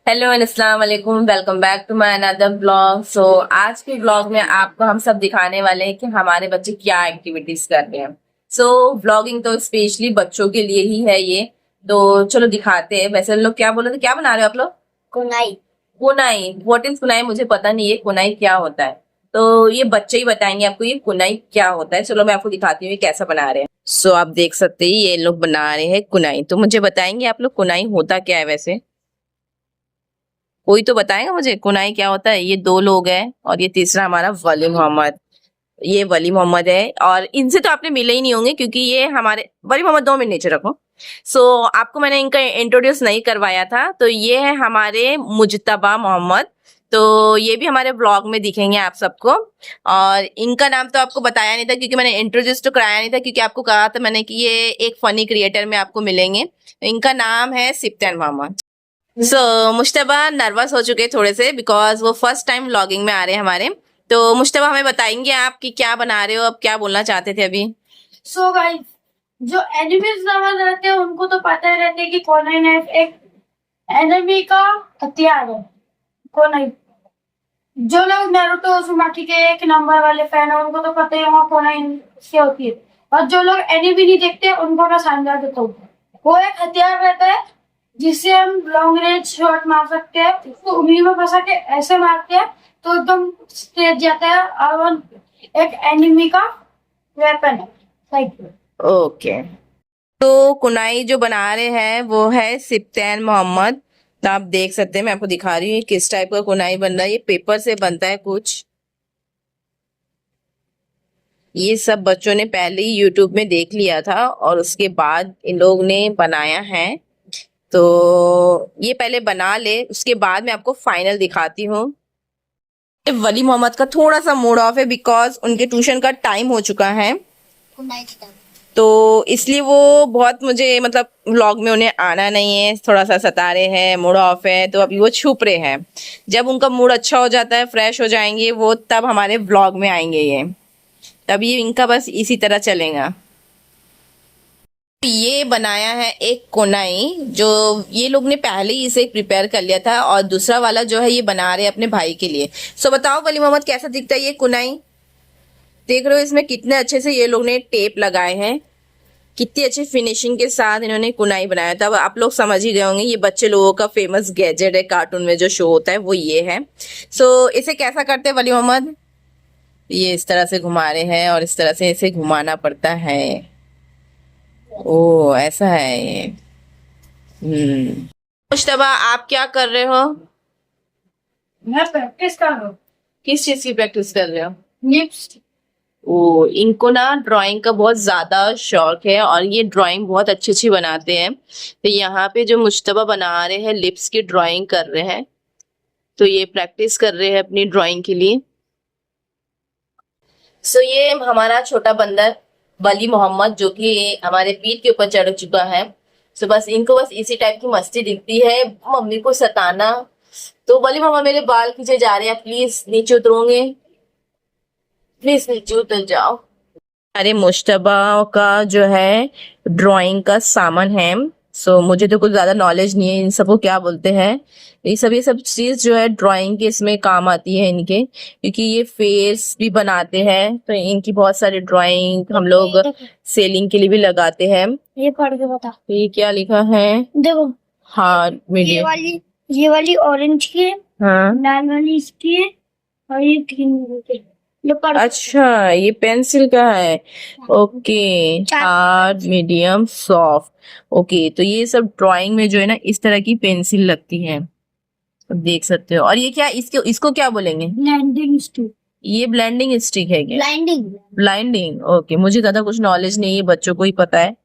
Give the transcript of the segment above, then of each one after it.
Hello and अस्सलाम वालेकुम, welcome back to my another blog. So आज के ब्लॉग में आपको हम सब दिखाने वाले हैं कि हमारे बच्चे क्या एक्टिविटीज कर रहे हैं। सो व्लॉगिंग तो स्पेशली बच्चों के लिए ही है ये, तो चलो दिखाते हैं। वैसे लोग क्या बोल रहे थे, क्या बना रहे हो आप लोग? Kunai. Kunai. What is kunai? मुझे पता नहीं है कुनाई क्या होता है, तो ये बच्चे ही बताएंगे आपको ये कुनाई क्या होता है। चलो मैं आपको दिखाती हूँ ये कैसा बना रहे हैं। सो आप देख सकते हैं ये लोग बना रहे हैं कुनाई। तो मुझे बताएंगे आप लोग कुनाई होता क्या है? वैसे कोई तो बताएगा मुझे कुनाई क्या होता है। ये दो लोग हैं और ये तीसरा हमारा वली मोहम्मद। ये वली मोहम्मद है और इनसे तो आपने मिले ही नहीं होंगे क्योंकि ये हमारे वली मोहम्मद। 2 मिनट नीचे रखो। सो आपको मैंने इनका इंट्रोड्यूस नहीं करवाया था, तो ये है हमारे मुजतबा मोहम्मद। तो ये भी हमारे ब्लॉग में दिखेंगे आप सबको। और इनका नाम तो आपको बताया नहीं था क्योंकि मैंने इंट्रोड्यूस तो कराया नहीं था, क्योंकि आपको कहा था मैंने कि ये एक फनी क्रिएटर में आपको मिलेंगे। इनका नाम है सिप्तान मोहम्मद। मुश्तबा नर्वस हो चुके थोड़े से बिकॉज वो फर्स्ट टाइम व्लॉगिंग में आ रहे हैं हमारे। तो मुश्तबा हमें बताएंगे आप कि क्या बना रहे हो, अब क्या बोलना चाहते थे अभी? सो गाइस, जो एनिमीज लवर रहते हैं उनको तो पता ही रहते हैं कि कोनाई नाइफ एक एनिमी का हथियार है। कोनाई, जो लोग नारुतो उज़ुमाकी के 1 नंबर वाले फैन है उनको तो पता ही होगा कोनाई से होती है। और जो लोग एनिमी नहीं देखते उनको मैं समझा देता हूँ। वो एक हथियार रहता है जिससे हम लॉन्ग रेंज शॉट मार सकते हैं। उसको उंगली में फंसा के ऐसे मारते हैं तो एकदम स्ट्रेट जाता है और वो एक एनिमी का वेपन है साइड पे। ओके, तो कुनाई जो बना रहे हैं वो है सिप्तान मोहम्मद। तो आप देख सकते हैं, मैं आपको दिखा रही हूँ किस टाइप का कुनाई बन रहा है। ये पेपर से बनता है कुछ। ये सब बच्चों ने पहले ही यूट्यूब में देख लिया था और उसके बाद इन लोग ने बनाया है। तो ये पहले बना ले, उसके बाद मैं आपको फाइनल दिखाती हूँ। वली मोहम्मद का थोड़ा सा मूड ऑफ है बिकॉज उनके ट्यूशन का टाइम हो चुका है, तो इसलिए वो बहुत मुझे मतलब व्लॉग में उन्हें आना नहीं है, थोड़ा सा सता रहे हैं, मूड ऑफ है, तो अभी वो छुप रहे हैं। जब उनका मूड अच्छा हो जाता है, फ्रेश हो जाएंगे वो, तब हमारे व्लॉग में आएंगे ये। तभी इनका बस इसी तरह चलेगा। ये बनाया है एक कोनाई, जो ये लोग ने पहले ही इसे प्रिपेयर कर लिया था, और दूसरा वाला जो है ये बना रहे हैं अपने भाई के लिए। सो बताओ वली मोहम्मद कैसा दिखता है ये कुनाई? देख रहे हो इसमें कितने अच्छे से ये लोग ने टेप लगाए हैं, कितनी अच्छी फिनिशिंग के साथ इन्होंने कुनाई बनाया था। अब आप लोग समझ ही गए होंगे ये बच्चे लोगों का फेमस गैजेट है, कार्टून में जो शो होता है वो ये है। सो इसे कैसा करते हैं वली मोहम्मद? ये इस तरह से घुमा रहे हैं और इस तरह से इसे घुमाना पड़ता है। ओ ऐसा है ये। मुश्तबा आप क्या कर रहे हो? मैं प्रैक्टिस कर रहा हूँ किस चीज की प्रैक्टिस कर रहे हो? लिप्स। ओ, इनको ना ड्राइंग का बहुत ज्यादा शौक है और ये ड्राइंग बहुत अच्छी अच्छी बनाते हैं। तो यहाँ पे जो मुश्तबा बना रहे हैं लिप्स की ड्राइंग कर रहे हैं, तो ये प्रैक्टिस कर रहे हैं अपनी ड्राइंग के लिए। सो ये हमारा छोटा बंदर वली मोहम्मद जो कि हमारे पीठ के ऊपर चढ़ चुका है। सो बस इनको बस इसी टाइप की मस्ती दिखती है, मम्मी को सताना। तो वली मोहम्मद मेरे बाल खींचे जा रहे हैं, प्लीज नीचे उतरोगे? प्लीज नीचे उतर जाओ। अरे मुश्तबा का जो है ड्राइंग का सामान है। सो मुझे तो कुछ ज्यादा नॉलेज नहीं है इन सबको क्या बोलते हैं। ये सब चीज जो है ड्राइंग के इसमें काम आती है इनके, क्योंकि ये फेस भी बनाते हैं, तो इनकी बहुत सारी ड्राइंग हम लोग सेलिंग के लिए भी लगाते हैं। ये पढ़ के बता। तो ये क्या लिखा है? देखो, हाँ ये मीडियम। वाली ये वाली ऑरेंज की है, हाँ लाल वाली इसकी है और ये ग्रीन की है। ये पढ़। अच्छा, ये पेंसिल का है। Okay, hard medium soft. Okay, तो ये सब ड्राइंग में जो है ना इस तरह की पेंसिल लगती है, तो देख सकते हो। और ये क्या, इसको क्या बोलेंगे? Blending stick. ये ब्लेंडिंग स्टिक है क्या? ब्लाइंडिंग। ब्लाइंडिंग। ओके, मुझे ज्यादा कुछ नॉलेज नहीं है, बच्चों को ही पता है।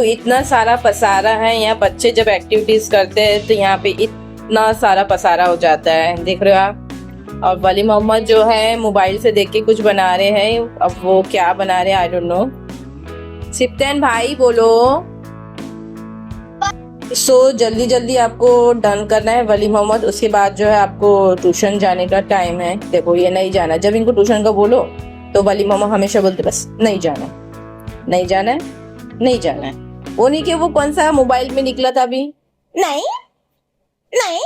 इतना सारा पसारा है यहाँ, बच्चे जब एक्टिविटीज करते हैं तो यहाँ पे इतना सारा पसारा हो जाता है, देख रहे हो आप। और वली मोहम्मद जो है मोबाइल से देख के कुछ बना रहे हैं, अब वो क्या बना रहे हैं आई डोंट नो। सिप्तान भाई बोलो। सो जल्दी जल्दी आपको डन करना है वली मोहम्मद। उसके बाद जो है आपको ट्यूशन जाने का टाइम है। देखो ये नहीं जाना, जब इनको ट्यूशन का बोलो तो वली मोहम्मद हमेशा बोलते बस नहीं जाना है, नहीं जाना है, नहीं जाना है। वो नहीं कि वो कौन सा मोबाइल में निकला था अभी, नहीं नहीं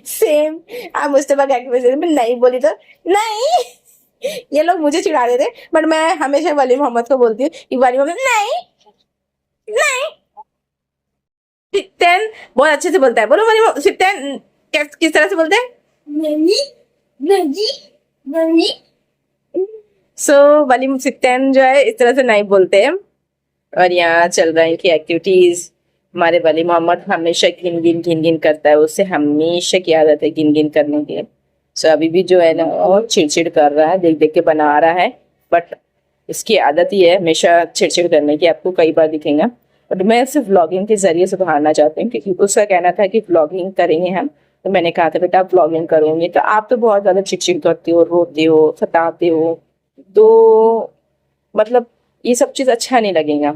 सेम। आप मुस्तफा के एक्टिविटी में नहीं बोली तो नहीं। ये लोग मुझे चिढ़ा रहे थे, बट मैं हमेशा वली मोहम्मद को बोलती हूँ कि वली मोहम्मद नहीं नहीं। सिप्तेन बहुत अच्छे से बोलता है, बोलो वली सिप्तेन किस तरह से बोलते हैं? नहीं नहीं नहीं। सो वली सिप्तेन जो है इस तरह से नहीं बोलते हैं। और यहाँ चल रहा है इनकी एक्टिविटीज। हमारे वली मोहम्मद हमेशा गिन गिन गिन गिन करता है, उससे हमेशा की आदत है गिन गिन करने की। सो अभी भी जो है ना वो चिड़चिड़ कर रहा है, देख देख के बना रहा है, बट इसकी आदत ही है हमेशा चिड़चिड़ करने की, आपको कई बार दिखेगा। बट मैं सिर्फ व्लॉगिंग के जरिए सुधारना चाहती हूँ, क्योंकि उसका कहना था कि व्लॉगिंग करेंगे हम। तो मैंने कहा था बेटा आप व्लॉगिंग करोगे तो आप तो बहुत ज्यादा चिड़चिड़ करते हो, रोते हो, सताते हो, तो मतलब ये सब चीज़ अच्छा नहीं लगेगा।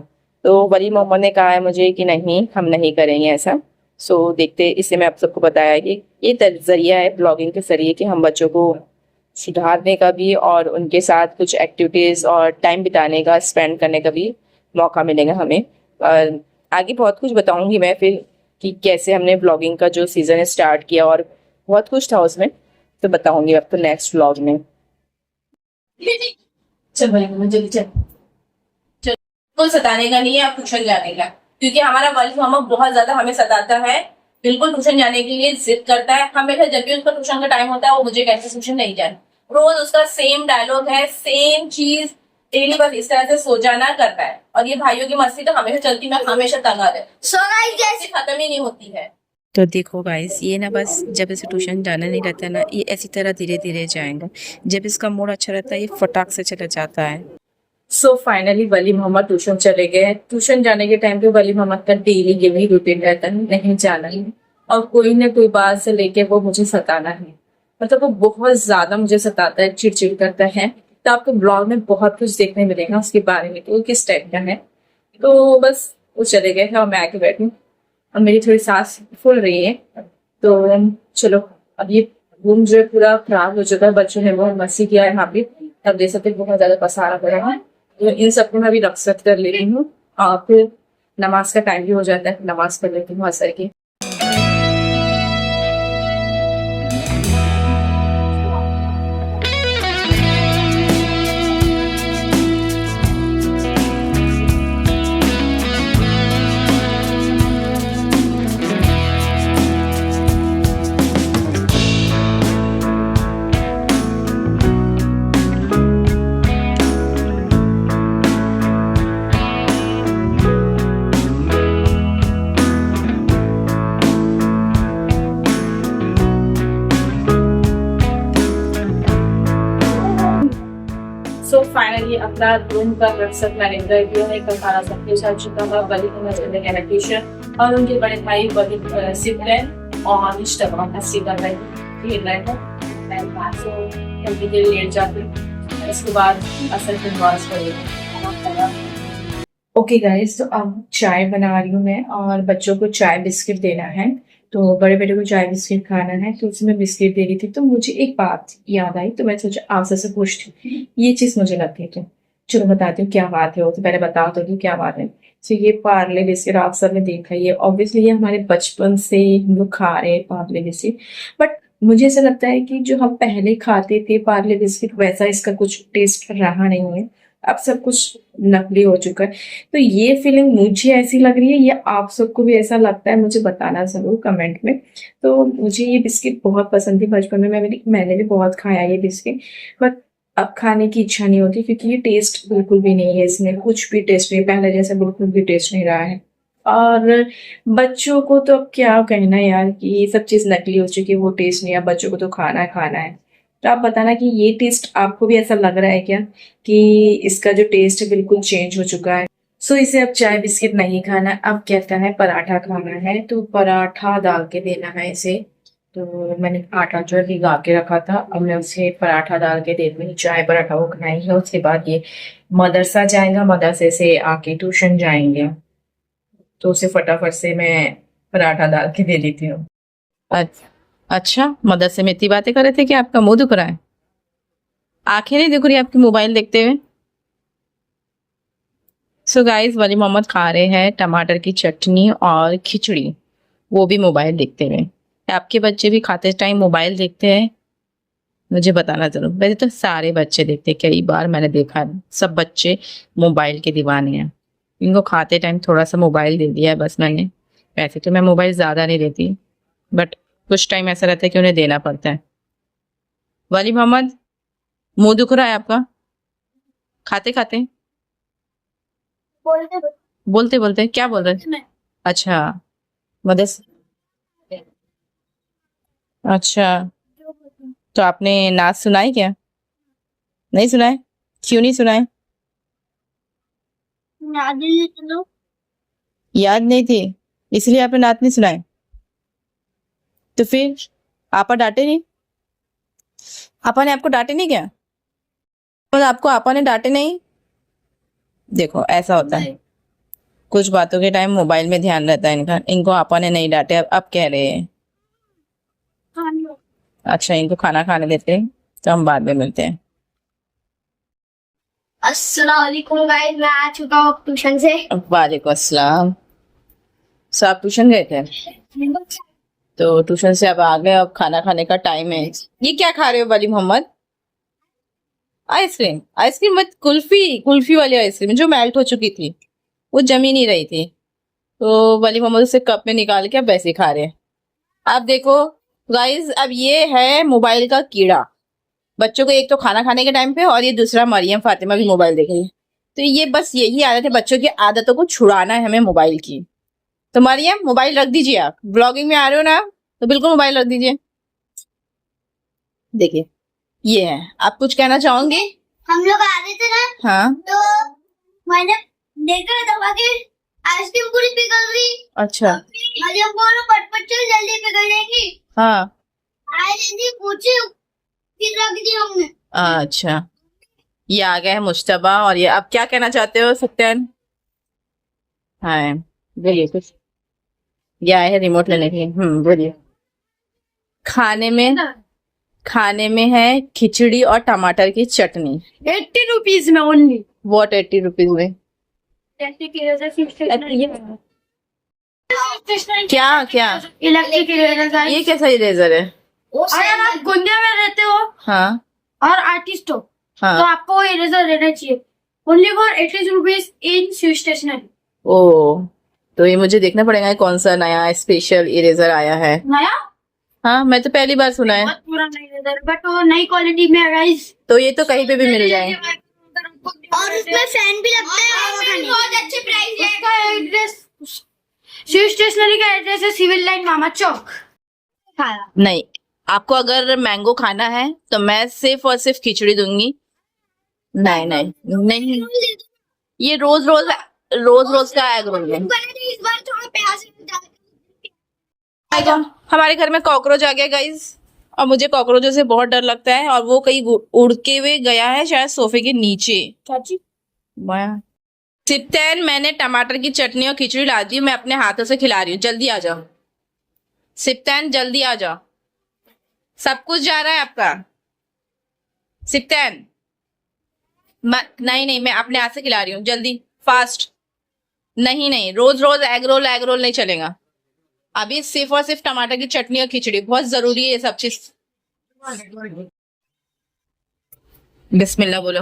तो वली मोहम्मद ने कहा है मुझे कि नहीं हम नहीं करेंगे ऐसा। सो देखते, इससे मैं आप सबको बताया कि ये जरिया है ब्लॉगिंग के जरिए कि हम बच्चों को सुधारने का भी और उनके साथ कुछ एक्टिविटीज़ और टाइम बिताने का, स्पेंड करने का भी मौका मिलेगा हमें। और आगे बहुत कुछ बताऊंगी मैं फिर कि कैसे हमने ब्लॉगिंग का जो सीज़न है स्टार्ट किया, और बहुत कुछ था उसमें, तो बताऊंगी अब तो नेक्स्ट व्लॉग में। चल भाई जल्दी चल, बिल्कुल सताने का नहीं है, आप ट्यूशन जाने का, क्योंकि हमारा वली मोहम्मद बहुत ज्यादा हमें सताता है। बिल्कुल ट्यूशन जाने के लिए जिद करता है हमेशा, जब भी उसका ट्यूशन का टाइम होता है वो मुझे कहता है ट्यूशन नहीं जाना। रोज उसका सेम डायलॉग है, सेम चीज डेली, बस इस तरह से सो जाना करता है। और ये भाइयों की मस्ती तो हमेशा चलती, मैं हमेशा तंग आ जाती, सो गाइस खत्म ही नहीं होती है। तो देखो गाइस, ये ना बस जब इसे ट्यूशन जाना नहीं रहता ना, ये ऐसी तरह धीरे धीरे जाएगा। जब इसका मूड अच्छा रहता है ये फटाक से चला जाता है। सो फाइनली वली मोहम्मद ट्यूशन चले गए। ट्यूशन जाने के टाइम पे वली मोहम्मद का डेली यही रूटीन रहता है, नहीं जाना है और कोई ना कोई बात से लेके वो मुझे सताना है। मतलब वो बहुत ज्यादा मुझे सताता है, चिड़चिड़ करता है। तो आपको ब्लॉग में बहुत कुछ देखने मिलेगा उसके बारे में, तो वो किस टाइप का है। तो बस वो चले गए हैं और मैं आके बैठी हूँ और मेरी थोड़ी सांस फूल रही है। तो चलो, अब ये रूम जो है पूरा खराब हो चुका है, बच्चों ने बहुत मस्ती किया है यहाँ पे। अब देख सकते बहुत ज्यादा पसारा पड़ा है। तो इन सबको मैं अभी रखसत कर ले रही हूँ और फिर नमाज का टाइम भी हो जाता है, नमाज पढ़ लेती हूँ असर की। सो फाइनली अपना रूम का रखसत मैंने कर दिया है, कल खाना सब कुछ आ चुका है। वली को मैं चले गया ट्यूशन और उनके बड़े भाई वली सिप्तेन और इश्तबा हसीबा भाई खेल रहे थे। सो कभी देर लेट जाती, उसके बाद असर फिर नमाज पढ़ेगी। ओके गाइस, तो अब चाय बना रही हूँ मैं और बच्चों को चाय बिस्किट देना है। तो बड़े बेटे को चाय बिस्किट खाना है, तो उसमें बिस्किट दे रही थी। तो मुझे एक बात याद आई, तो मैं सोचा आपसे से पूछती हूँ, ये चीज मुझे लगती है। तो चलो बताती हूँ क्या बात है। वो तो पहले बताओ तो क्या बात है। तो ये पार्ले बिस्किट आप सब ने देखा, ये ऑब्वियसली ये हमारे बचपन से हम लोग खा रहे हैं पार्ले बिस्किट। बट मुझे ऐसा लगता है कि जो हम पहले खाते थे पार्ले बिस्किट, वैसा इसका कुछ टेस्ट रहा नहीं है। अब सब कुछ नकली हो चुका है। तो ये फीलिंग मुझे ऐसी लग रही है, या आप सबको भी ऐसा लगता है, मुझे बताना जरूर कमेंट में। तो मुझे ये बिस्किट बहुत पसंद थी बचपन में, मैंने भी बहुत खाया ये बिस्किट। बट अब खाने की इच्छा नहीं होती, क्योंकि ये टेस्ट बिल्कुल भी नहीं है, इसमें कुछ भी टेस्ट नहीं, पहले जैसा बिल्कुल भी टेस्ट नहीं रहा है। और बच्चों को तो अब क्या कहना यार कि ये सब चीज नकली हो चुकी है, वो टेस्ट नहीं है। बच्चों को तो खाना है खाना है। तो आप बताना कि ये टेस्ट आपको भी ऐसा लग रहा है क्या कि इसका जो टेस्ट है बिल्कुल चेंज हो चुका है। सो इसे अब चाय बिस्किट नहीं खाना, अब कहता है पराठा खाना है। तो पराठा डाल के देना है इसे। तो मैंने आटा जो है भिगा के रखा था, अब मैं उसे पराठा डाल के दे दूंगी। चाय पराठा वो खाएंगे, उसके बाद ये मदरसा जाएगा, मदरसे से आके ट्यूशन जाएंगे। तो उसे फटाफट से मैं पराठा डाल के दे देती हूँ। अच्छा, मदरसे में इतनी बातें कर रहे थे कि आपका मुंह दुख रहा है? आंखें नहीं दिख रही आपकी मोबाइल देखते हुए? सो गाइस, वली मोहम्मद खा रहे हैं टमाटर की चटनी और खिचड़ी, वो भी मोबाइल देखते हुए। आपके बच्चे भी खाते टाइम मोबाइल देखते हैं? मुझे बताना जरूर। वैसे तो सारे बच्चे देखते हैं, कई बार मैंने देखा है, सब बच्चे मोबाइल के दीवाने हैं। इनको खाते टाइम थोड़ा सा मोबाइल दे दिया है बस मैंने। वैसे तो मैं मोबाइल ज़्यादा नहीं देती, बट कुछ टाइम ऐसा रहता है कि उन्हें देना पड़ता है। वली मोहम्मद, मुंह दुख रहा है आपका खाते खाते? बोलते बोलते बोलते क्या बोल रहे? मैं अच्छा, मदर्स अच्छा, तो आपने नाच सुना है क्या? नहीं सुना है? क्यों नहीं सुना है? नादिल चलो याद नहीं थी, इसलिए आपने नाच नहीं सुनाए? तो फिर आपा डांटे नहीं? आपा ने आपको डांटे नहीं क्या? और आपको आपा ने डांटे नहीं? देखो ऐसा होता है, कुछ बातों के टाइम मोबाइल में ध्यान रहता है इनका। इनको आपा ने नहीं डांटे, अब कह रहे हैं। खाना। अच्छा, इनको खाना खाने देते हैं, तो हम बाद में मिलते हैं। अस्सलाम वालेकुम गाइस, मैं आ चुका हूँ ट्यूशन से। वालेकुम अस्सलाम। सो आप ट्यूशन गए थे? तो ट्यूशन से अब आ गए, अब खाना खाने का टाइम है। ये क्या खा रहे हो वली मोहम्मद? आइसक्रीम? आइसक्रीम मत, कुल्फी, कुल्फी वाली आइसक्रीम जो मेल्ट हो चुकी थी, वो जमी नहीं रही थी, तो वली मोहम्मद उसे कप में निकाल के अब वैसे ही खा रहे हैं। आप देखो गाइस, अब ये है मोबाइल का कीड़ा बच्चों को, एक तो खाना खाने के टाइम पे, और ये दूसरा मरियम फातिमा भी मोबाइल देख रही है। तो ये बस यही आदत है, बच्चों की आदतों को छुड़ाना है हमें मोबाइल की। तो मरियम, मोबाइल रख दीजिए, आप ब्लॉगिंग में आ रहे हो ना, तो बिल्कुल मोबाइल रख दीजिए। देखिए ये है, आप कुछ कहना चाहोगे? हम लोग आ रहे थे ना, हाँ, तो मैंने देखा दबा के आइसक्रीम पूरी पिघल गई। अच्छा, मुझे बोलो पटपट चल जल्दी पिघल जाएगी। हाँ, आए जल्दी पूछे फिर रख दी हमने। अच्छा, ये आ गया है मुश्तबा, और ये आप क्या कहना चाहते हो सत्यान? हाँ, बोलिए कुछ। ये आए है रिमोट लेने के लिए। बोलिए। खाने में है खिचड़ी और टमाटर की चटनी। 80 रुपीज में ओनली। वॉट 80 रुपीज में? क्या क्या? Electric eraser. ये कैसा इरेजर है? अगर आप गुंडे में रहते हो हाँ और आर्टिस्ट हो, तो हाँ, आपको वो इरेजर लेना चाहिए। Only for 80 rupees in Switch stationery. ओ, तो ये मुझे देखना पड़ेगा ये कौन सा नया स्पेशल इरेजर आया है। नया हाँ, मैं तो पहली बार सुना है। बहुत पुराना इरेजर, बट वो नई क्वालिटी में है गाइस। तो ये तो कहीं पे भी मिल जाए। और उसमें फैन भी लगता है, बहुत अच्छे प्राइस है। उसका एड्रेस, स्विच स्टेशनरी का एड्रेस है सिविल लाइन मामा चौक। नहीं, आपको अगर मैंगो खाना है तो मैं सिर्फ और सिर्फ खिचड़ी दूंगी। नहीं नहीं नहीं, ये रोज रोज का एग रोल है। इस बार थोड़ा प्याज हमारे घर में कॉकरोच आ गया गाइस, और मुझे कॉकरोचों से बहुत डर लगता है, और वो कहीं उड़ के हुए गया है शायद सोफे के नीचे। चाची सिप्तैन, मैंने टमाटर की चटनी और खिचड़ी ला दी, मैं अपने हाथों से खिला रही हूँ, जल्दी आ जाओ। सिप्तैन जल्दी आ जाओ, सब कुछ जा रहा है आपका। सिप्तैन, नहीं नहीं, मैं अपने हाथ से खिला रही हूँ, जल्दी फास्ट। नहीं नहीं, रोज एग रोल नहीं चलेगा। अभी सिर्फ और सिर्फ टमाटर की चटनी और खिचड़ी, बहुत जरूरी है ये सब चीज। बिस्मिल्लाह बोलो।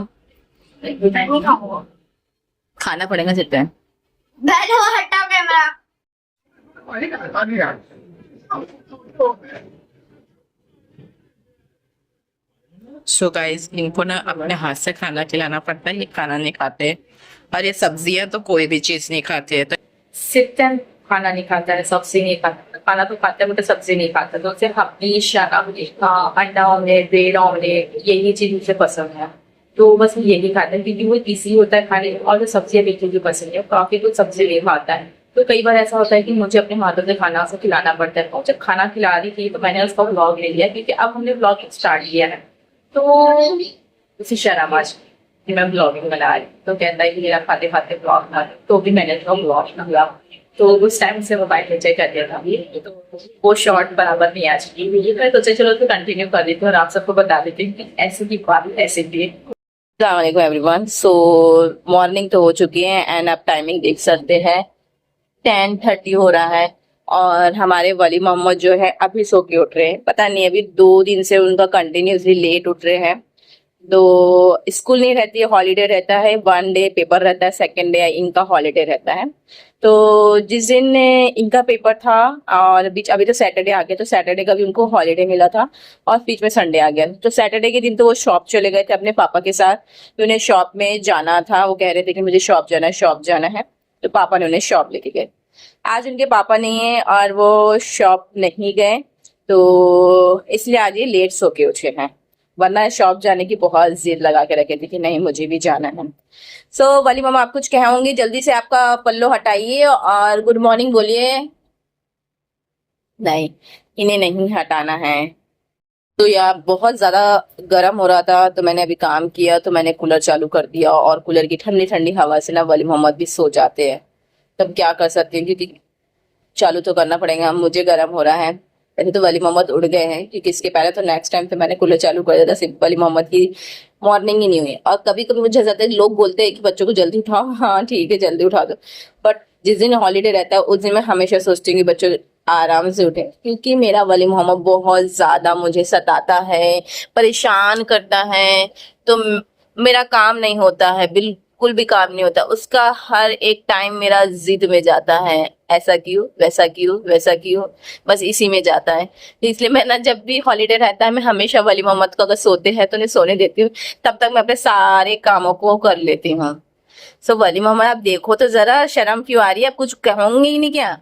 खाना पड़ेगा सिप्तैन। बैठो, हटाओ कैमरा। सो गाइस, इनको ना अपने हाथ से खाना खिलाना पड़ता है, ये खाना नहीं खाते। और ये सब्जियां तो कोई भी चीज नहीं खाते है। तो सिप्तैन खाना नहीं खाता है, सब्जी नहीं खाता, खाना तो खाता है बट सब्जी नहीं खाता। तो उसे हमेशा अंडा ऑमलेट, ब्रेड ऑमलेट, यही चीज उसे पसंद है, तो बस यही खाता है, क्योंकि वो इजी होता है खाने में, और जो सब्जियां बिल्कुल भी पसंद है, काफी कुछ सब्जी नहीं खाता है। तो कई बार ऐसा होता है कि मुझे अपने हाथों से खाना उसे खिलाना पड़ता है। और जब खाना खिला रही थी तो मैंने उसका व्लॉग ले लिया, क्योंकि अब हमने व्लॉग स्टार्ट किया है, तो उसे शर्म आज कि मैं ब्लॉगिंग बना रही, तो कहता है कि मेरा खाते खाते ब्लॉग बना, तो भी मैंने उसका ब्लॉग किया। तो उस टाइम से मोबाइल नीचे कर दिया था, तो वो शॉर्ट बराबर नहीं आ चुकी वीडियो में, तो चलो तो कंटिन्यू कर देती हूँ और आप सबको बता देती हूँ कि ऐसे की बात ऐसे थी। अस्सलाम एवरीवन। सो मॉर्निंग तो हो चुकी है एंड आप टाइमिंग देख सकते हैं 10:30 हो रहा है और हमारे वली मोहम्मद जो है अभी सो के उठ रहे हैं। पता नहीं अभी 2 दिन से उनका कंटिन्यूसली लेट उठ रहे हैं। तो स्कूल नहीं रहती है, हॉलीडे रहता है, 1 डे पेपर रहता है, 2nd डे इनका हॉलीडे रहता है। तो जिस दिन इनका पेपर था और बीच अभी तो सैटरडे आ गया, तो सैटरडे का भी उनको हॉलीडे मिला था और बीच में संडे आ गया। तो सैटरडे के दिन तो वो शॉप चले गए थे अपने पापा के साथ, तो उन्हें शॉप में जाना था। वो कह रहे थे कि मुझे शॉप जाना है, शॉप जाना है, तो पापा ने उन्हें शॉप लेके गए। आज उनके पापा नहीं है और वो शॉप नहीं गए, तो इसलिए आज ये लेट सो के उठे हैं, वरना शॉप जाने की बहुत जिद लगा के रखे थे कि नहीं मुझे भी जाना है। सो वाली मामा आप कुछ कहोगे? जल्दी से आपका पल्लो हटाइए और गुड मॉर्निंग बोलिए। नहीं, इन्हें नहीं हटाना है। तो यार बहुत ज्यादा गर्म हो रहा था, तो मैंने अभी काम किया, तो मैंने कूलर चालू कर दिया और कूलर की ठंडी ठंडी हवा से ना वली मोहम्मद भी सो जाते हैं। तब क्या कर सकते हैं, क्योंकि चालू तो करना पड़ेगा, मुझे गर्म हो रहा है। वैसे तो वली मोहम्मद उड़ गए हैं, क्योंकि इसके पहले तो नेक्स्ट टाइम तो मैंने कूलर चालू कर दिया था, सिर्फ वली मोहम्मद की मॉर्निंग ही नहीं हुई। और कभी कभी मुझे ज्यादा लोग बोलते हैं कि बच्चों को जल्दी उठाओ, हाँ ठीक है जल्दी उठा दो, बट जिस दिन हॉलीडे रहता है उस दिन मैं हमेशा सोचती हूँ कि बच्चों आराम से उठे, क्योंकि मेरा वली मोहम्मद बहुत ज्यादा मुझे सताता है, परेशान करता है। तो मेरा काम नहीं होता है, बिल्कुल भी काम नहीं होता उसका। हर एक टाइम मेरा जिद में जाता है, ऐसा क्यों, वैसा क्यों, वैसा क्यों, बस इसी में जाता है। तो इसलिए मैं ना जब भी हॉलीडे रहता है मैं हमेशा वली मोहम्मद को अगर सोते हैं तो उन्हें सोने देती हूँ, तब तक मैं अपने सारे कामों को कर लेती हूँ। सो वली मोहम्मद आप देखो तो जरा, शर्म क्यों आ रही है? आप कुछ कहोगे ही नहीं क्या?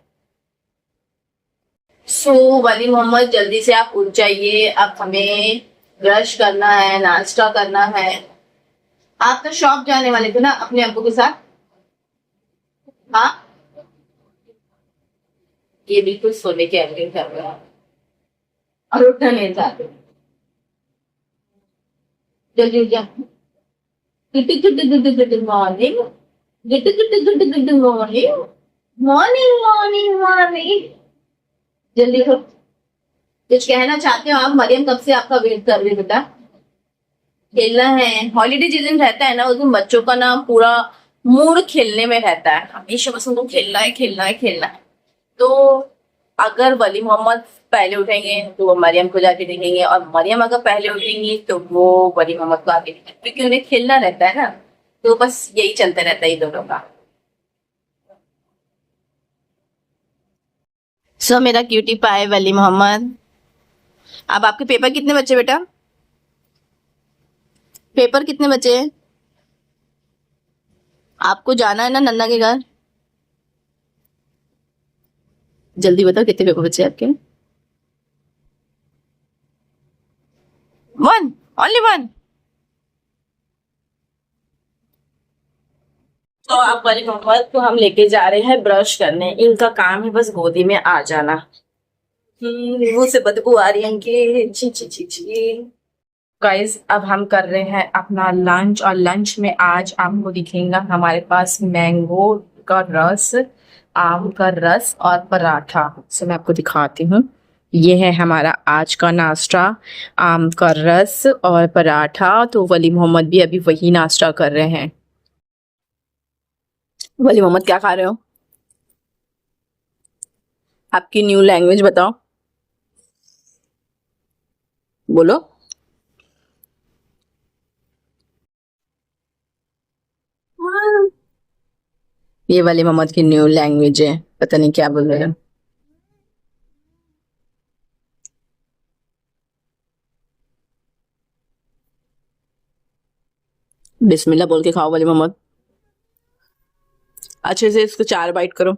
सो वली मोहम्मद जल्दी से आप उठ जाइए, अब हमें ब्रश करना है, नाश्ता करना है। आप तो शॉप जाने वाले थे ना अपने अब्बू के साथ? हाँ, ये बिल्कुल सोने की एक्टिंग कर रहा है और उठना नहीं चाहते। जल्दी उठ जा। Good good good good morning, good good good good morning, morning morning morning. जल्दी उठो। कुछ कहना चाहते हो आप? मरियम कब से आपका वेट कर रही है बेटा। खेलना है। हॉलीडे जिस दिन रहता है ना उस दिन बच्चों का ना पूरा मूड खेलने में रहता है, हमेशा बस उनको खेलना है खेलना है खेलना है। तो अगर वली मोहम्मद पहले उठेंगे तो वो मरियम को जाके देखेंगे, और मरियम अगर पहले उठेंगी तो वो वली मोहम्मद को आके देखेंगे, क्योंकि उन्हें खेलना रहता है ना। तो बस यही चलता रहता है ये दोनों का। सो मेरा क्यूटी पाए वली मोहम्मद। अब आपके पेपर कितने बचे बेटा? पेपर कितने बचे हैं? आपको जाना है ना नन्ना के घर? जल्दी बताओ कितने पेपर बचे हैं आपके? 1, ओनली 1। तो अब वाली मोहम्मद को हम लेके जा रहे हैं ब्रश करने। इनका काम है बस गोदी में आ जाना। मुंह से बदबू आ रही है इनकी, छी छी छी छी। गाइस अब हम कर रहे हैं अपना लंच, और लंच में आज आपको दिखेगा हमारे पास मैंगो का रस, आम का रस और पराठा। सो मैं आपको दिखाती हूँ, ये है हमारा आज का नाश्ता, आम का रस और पराठा। तो वली मोहम्मद भी अभी वही नाश्ता कर रहे हैं। वली मोहम्मद क्या खा रहे हो? आपकी न्यू लैंग्वेज बताओ, बोलो। ये वाली मोहम्मद की न्यू लैंग्वेज है, पता नहीं क्या बोल रहे हैं। बिस्मिल्लाह बोल के खाओ वाली मोहम्मद, अच्छे से इसको 4 बाइट करो।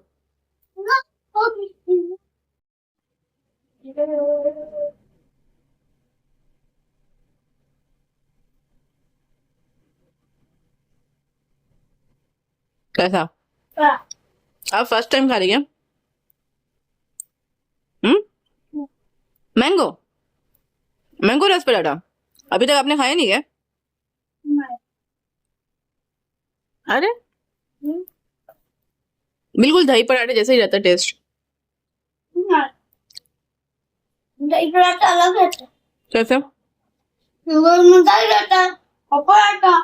कैसा? आप फर्स्ट टाइम खा रही है? मैंगो, मैंगो रस पराठा अभी तक आपने खाया नहीं क्या? अरे बिल्कुल दही पराठे जैसा ही रहता है टेस्ट। दही पराठा अलग रहता है, कैसा? वो मजा ही रहता है। और पराठा,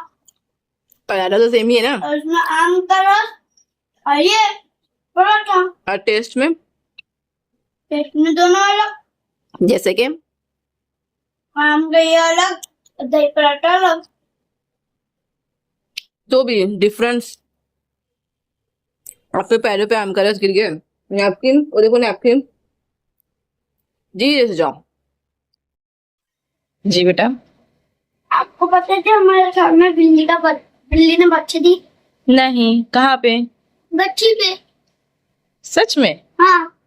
पराठा तो सेम ही है ना। और उसमें आम का रस, और ये पराठा, और टेस्ट में टेस्ट में दोनों अलग। जैसे कि आम का ये अलग, दही पराठा अलग। तो भी डिफरेंस। आपके पैरों पे आम का रस गिर गया। नैपकिन, वो देखो नैपकिन। जी जैसे जाओ। जी बेटा। आपको पता है जो हमारे घर में बिल्ली ने बच्चे दी? नहीं, कहाँ पे? बच्ची पे। सच में? हाँ,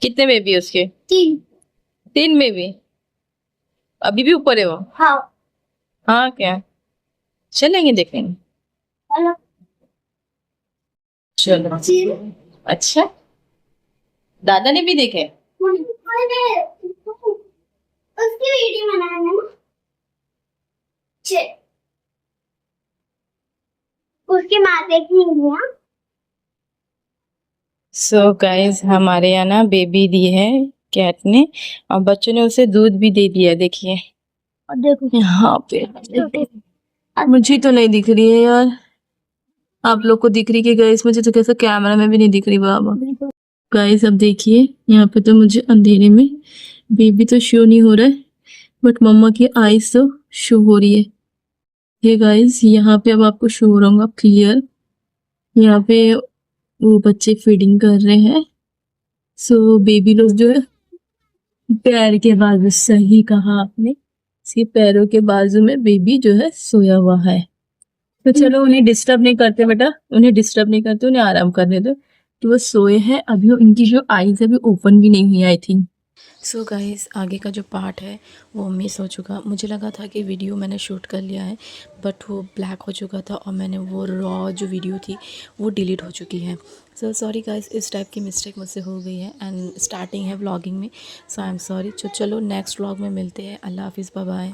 कितने बेबी उसके? 3। 3 बेबी? अभी भी ऊपर है वो? हाँ, हाँ क्या? चलेंगे देखेंगे। अलग। चलो। अच्छा, दादा ने भी देखे? उसकी वीडियो बनाना ना। उसकी माँ देखनी है। सो गाइस, हमारे यहाँ ना बेबी दी है कैट ने, और बच्चों ने उसे दूध भी दे दिया। देखिए और देखो यहाँ पे। मुझे तो नहीं दिख रही है यार, आप लोग को दिख रही कि गाइस? मुझे तो कैसा कैमरा में भी नहीं दिख रही बाबा। गाइस अब देखिए, यहाँ पे तो मुझे अंधेरे में बेबी तो शो नहीं हो रहा है, बट मम्मा की आईज तो शो हो रही है। ये गाइस यहाँ पे अब आपको शो हो रहा होगा क्लियर। यहाँ पे वो बच्चे फीडिंग कर रहे हैं। सो बेबी लोग जो है पैर के बाजू, सही कहा आपने, इसके पैरों के बाजू में बेबी जो है सोया हुआ है। तो चलो उन्हें डिस्टर्ब नहीं करते बेटा, उन्हें डिस्टर्ब नहीं करते, उन्हें आराम करने दो। तो वो सोए हैं अभी, उनकी जो आईज अभी ओपन भी नहीं हुई आई थिंक। सो गाइस, आगे का जो पार्ट है वो मिस हो चुका। मुझे लगा था कि वीडियो मैंने शूट कर लिया है, बट वो ब्लैक हो चुका था और मैंने वो रॉ जो वीडियो थी वो डिलीट हो चुकी है। सो सॉरी गाइस, इस टाइप की मिस्टेक मुझसे हो गई है एंड स्टार्टिंग है व्लॉगिंग में, सो आई एम सॉरी। चलो नेक्स्ट व्लॉग में मिलते हैं। अल्लाह हाफिज़, बाय बाय।